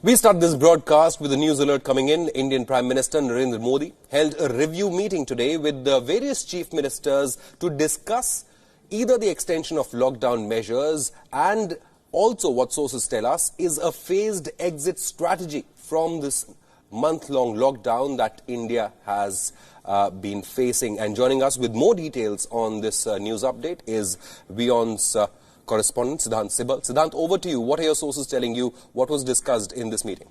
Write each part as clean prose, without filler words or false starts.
We start this broadcast with a news alert coming in. Indian Prime Minister Narendra Modi held a review meeting today with the various chief ministers to discuss either the extension of lockdown measures and also what sources tell us is a phased exit strategy from this month-long lockdown that India has been facing. And joining us with more details on this news update is WION's correspondent Siddhant Sibal. Siddhant, over to you. What are your sources telling you? What was discussed in this meeting?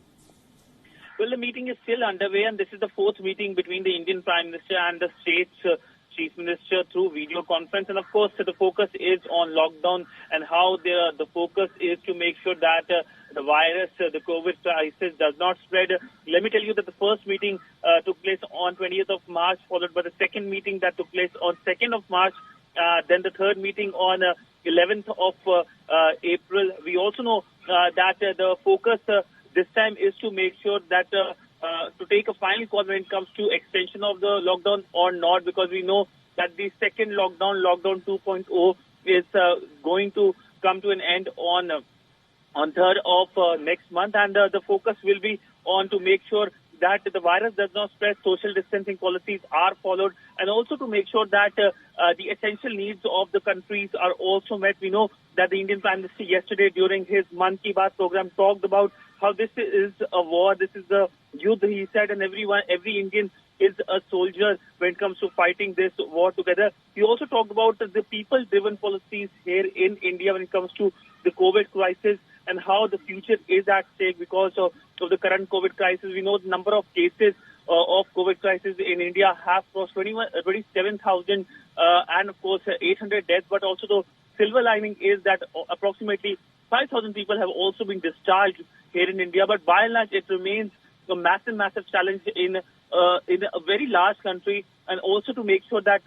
Well, the meeting is still underway, and this is the fourth meeting between the Indian Prime Minister and the state's Chief Minister through video conference. And of course, the focus is on lockdown and how the focus is to make sure that the virus, the COVID crisis does not spread. Let me tell you that the first meeting took place on 20th of March, followed by the second meeting that took place on 2nd of March. Then the third meeting on 11th of April. We also know that the focus this time is to make sure that to take a final call when it comes to extension of the lockdown or not, because we know that the second lockdown, lockdown 2.0, is going to come to an end on 3rd of next month, and the focus will be on to make sure that the virus does not spread, social distancing policies are followed, and also to make sure that the essential needs of the countries are also met. We know that the Indian Prime Minister yesterday during his Mann Ki Baat program talked about how this is a war, this is a youth, he said, and every Indian is a soldier when it comes to fighting this war together. He also talked about the people-driven policies here in India when it comes to the COVID crisis and how the future is at stake because of the current COVID crisis. We know the number of cases of COVID crisis in India have crossed 27,000 and of course 800 deaths, but also the silver lining is that approximately 5,000 people have also been discharged here in India. But by and large, it remains a massive challenge in a very large country, and also to make sure that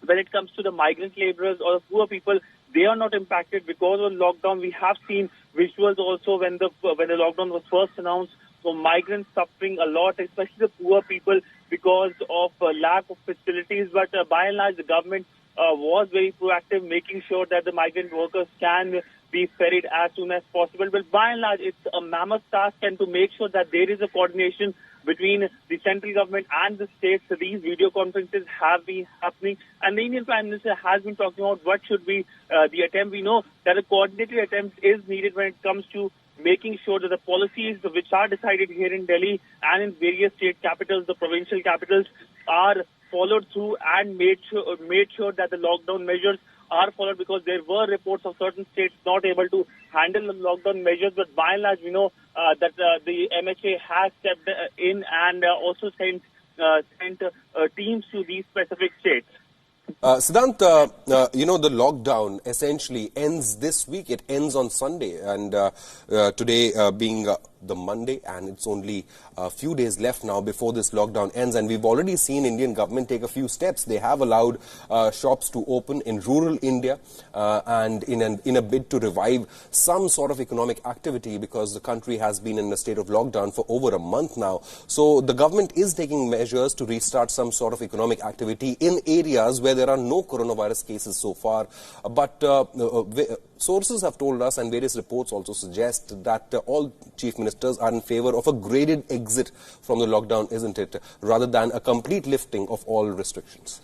when it comes to the migrant laborers or the poor people, they are not impacted because of lockdown. We have seen visuals also when the lockdown was first announced. So migrants suffering a lot, especially the poor people, because of lack of facilities. But by and large, the government was very proactive, making sure that the migrant workers can be ferried as soon as possible. But by and large, it's a mammoth task, and to make sure that there is a coordination between the central government and the states. So these video conferences have been happening, and the Indian Prime Minister has been talking about what should be the attempt. We know that a coordinated attempt is needed when it comes to making sure that the policies which are decided here in Delhi and in various state capitals, the provincial capitals, are followed through and made sure that the lockdown measures are followed, because there were reports of certain states not able to handle the lockdown measures. But by and large, we know that the MHA has stepped in and also sent teams to these specific states. Siddhant, the lockdown essentially ends this week. It ends on Sunday, and today being the Monday, and it's only a few days left now before this lockdown ends. And we've already seen Indian government take a few steps. They have allowed shops to open in rural India and in a bid to revive some sort of economic activity, because the country has been in a state of lockdown for over a month now. So the government is taking measures to restart some sort of economic activity in areas where there are no coronavirus cases so far. But sources have told us, and various reports also suggest, that all chief ministers are in favor of a graded exit from the lockdown, isn't it, rather than a complete lifting of all restrictions?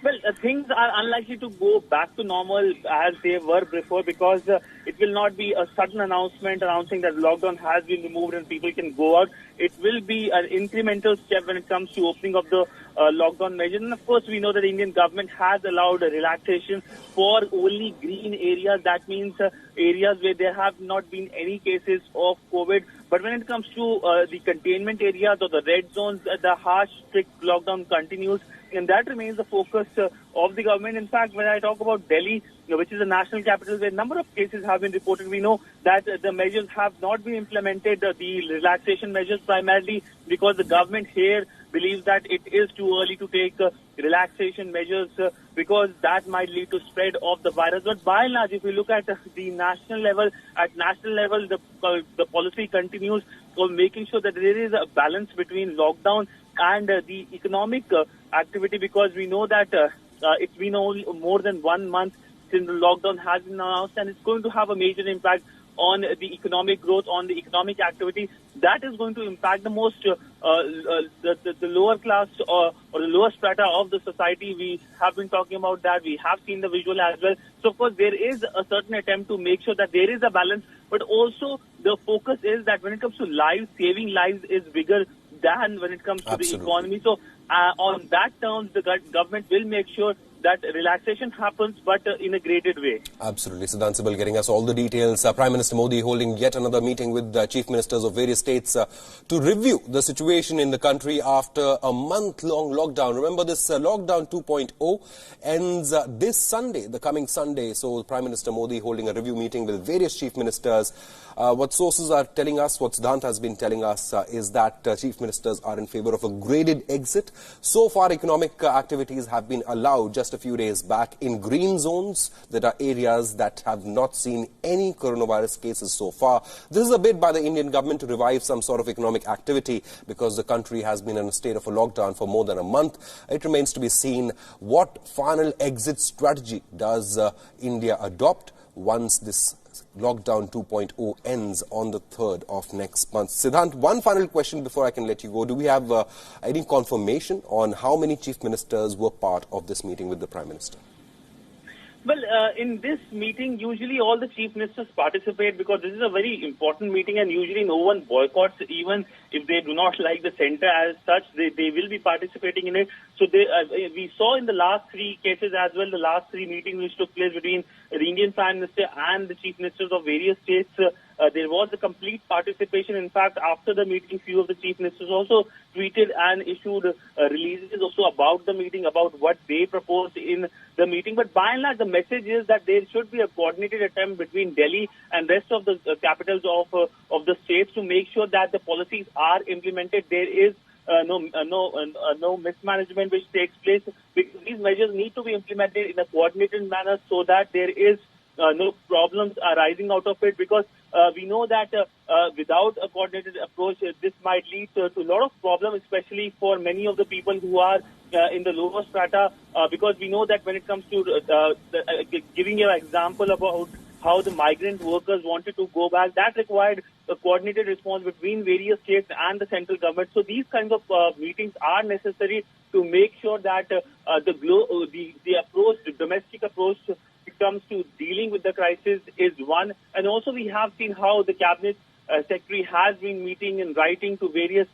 Well, things are unlikely to go back to normal as they were before, because it will not be a sudden announcement announcing that lockdown has been removed and people can go out. It will be an incremental step when it comes to opening of the lockdown measures. And of course, we know that the Indian government has allowed a relaxation for only green areas. That means areas where there have not been any cases of COVID. But when it comes to the containment areas or the red zones, the harsh, strict lockdown continues. And that remains the focus of the government. In fact, when I talk about Delhi, which is the national capital where a number of cases have been reported, we know that the measures have not been implemented, the relaxation measures, primarily because the government here believes that it is too early to take relaxation measures because that might lead to spread of the virus. But by and large, if we look at the national level, the policy continues for making sure that there is a balance between lockdown and the economic activity, because we know that it's been only more than 1 month since the lockdown has been announced, and it's going to have a major impact on the economic growth, on the economic activity, that is going to impact the most the lower class or the lower strata of the society. We have been talking about that. We have seen the visual as well. So, of course, there is a certain attempt to make sure that there is a balance, but also the focus is that when it comes to lives, saving lives is bigger than when it comes to the economy. So, on that terms, the government will make sure that relaxation happens, but in a graded way. Absolutely. Siddhant Sibal getting us all the details. Prime Minister Modi holding yet another meeting with chief ministers of various states to review the situation in the country after a month-long lockdown. Remember, this lockdown 2.0 ends this Sunday, the coming Sunday. So Prime Minister Modi holding a review meeting with various chief ministers. What sources are telling us, what Siddhant has been telling us, is that chief ministers are in favor of a graded exit. So far, economic activities have been allowed just a few days back in green zones. There are areas that have not seen any coronavirus cases so far. This is a bid by the Indian government to revive some sort of economic activity because the country has been in a state of a lockdown for more than a month. It remains to be seen what final exit strategy does India adopt once this lockdown 2.0 ends on the 3rd of next month. Siddhant, one final question before I can let you go. Do we have any confirmation on how many chief ministers were part of this meeting with the Prime Minister? Well, in this meeting, usually all the chief ministers participate because this is a very important meeting and usually no one boycotts, even if they do not like the center as such, they will be participating in it. So we saw in the last three cases as well, the last three meetings which took place between the Indian Prime Minister and the chief ministers of various states, there was a complete participation. In fact, after the meeting, few of the chief ministers also tweeted and issued releases also about the meeting, about what they proposed in the meeting. But by and large, the message is that there should be a coordinated attempt between Delhi and rest of the capitals of the states to make sure that the policies are implemented. There is no mismanagement which takes place, because these measures need to be implemented in a coordinated manner so that there is no problems arising out of it, because we know that without a coordinated approach, this might lead to a lot of problems, especially for many of the people who are in the lower strata, because we know that when it comes to giving you an example about how the migrant workers wanted to go back, that required a coordinated response between various states and the central government. So these kinds of meetings are necessary to make sure that the approach, the domestic approach comes to dealing with the crisis is one. And also we have seen how the cabinet secretary has been meeting and writing to various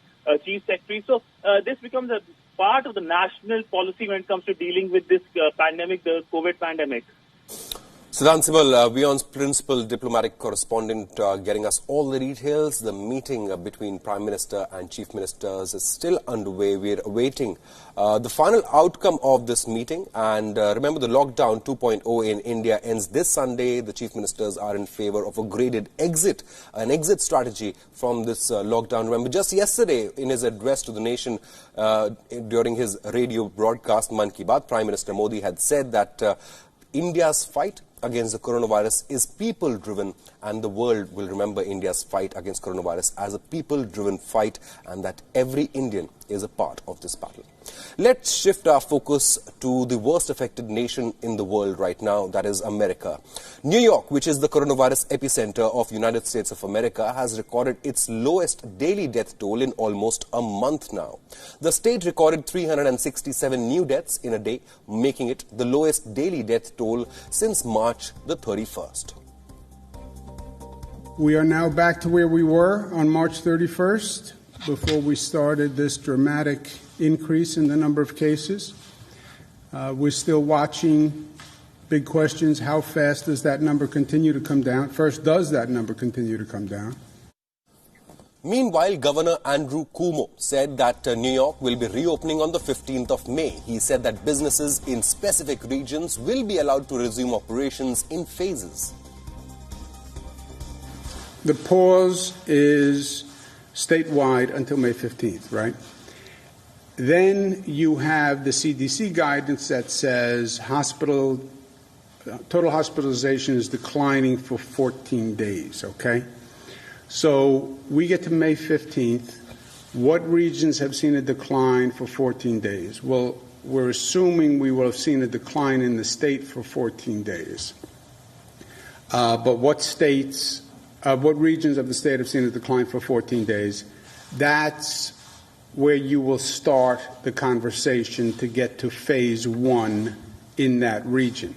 chief secretaries. So this becomes a part of the national policy when it comes to dealing with this pandemic, the COVID pandemic. Siddhant Sibal, WION's principal diplomatic correspondent, getting us all the details. The meeting between Prime Minister and Chief Ministers is still underway. We're awaiting the final outcome of this meeting. And remember, the lockdown 2.0 in India ends this Sunday. The Chief Ministers are in favor of a graded exit, an exit strategy from this lockdown. Remember, just yesterday, in his address to the nation during his radio broadcast, Man Ki Baat, Prime Minister Modi had said that India's fight against the coronavirus is people-driven, and the world will remember India's fight against coronavirus as a people-driven fight, and that every Indian is a part of this battle. Let's shift our focus to the worst affected nation in the world right now, that is America. New York, which is the coronavirus epicenter of United States of America, has recorded its lowest daily death toll in almost a month now. The state recorded 367 new deaths in a day, making it the lowest daily death toll since March the 31st. We are now back to where we were on March 31st, before we started this dramatic increase in the number of cases. We're still watching. Big questions: how fast does that number continue to come down? First, does that number continue to come down? Meanwhile, Governor Andrew Cuomo said that New York will be reopening on the 15th of May. He said that businesses in specific regions will be allowed to resume operations in phases. The pause is statewide until May 15th, right? Then you have the CDC guidance that says total hospitalization is declining for 14 days, okay? So we get to May 15th. What regions have seen a decline for 14 days? Well, we're assuming we will have seen a decline in the state for 14 days. But what states what regions of the state have seen a decline for 14 days. That's where you will start the conversation to get to phase one in that region.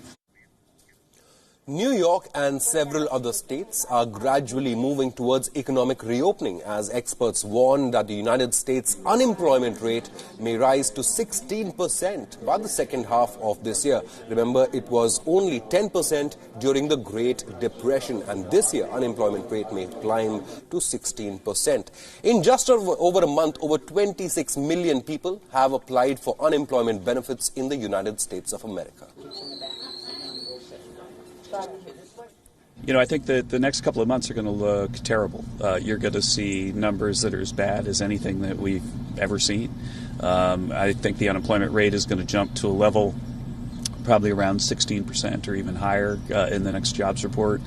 New York and several other states are gradually moving towards economic reopening as experts warn that the United States unemployment rate may rise to 16% by the second half of this year. Remember, it was only 10% during the Great Depression, and this year unemployment rate may climb to 16%. In just over a month, over 26 million people have applied for unemployment benefits in the United States of America. You know, I think that the next couple of months are going to look terrible. You're going to see numbers that are as bad as anything that we've ever seen. I think the unemployment rate is going to jump to a level probably around 16% or even higher in the next jobs report.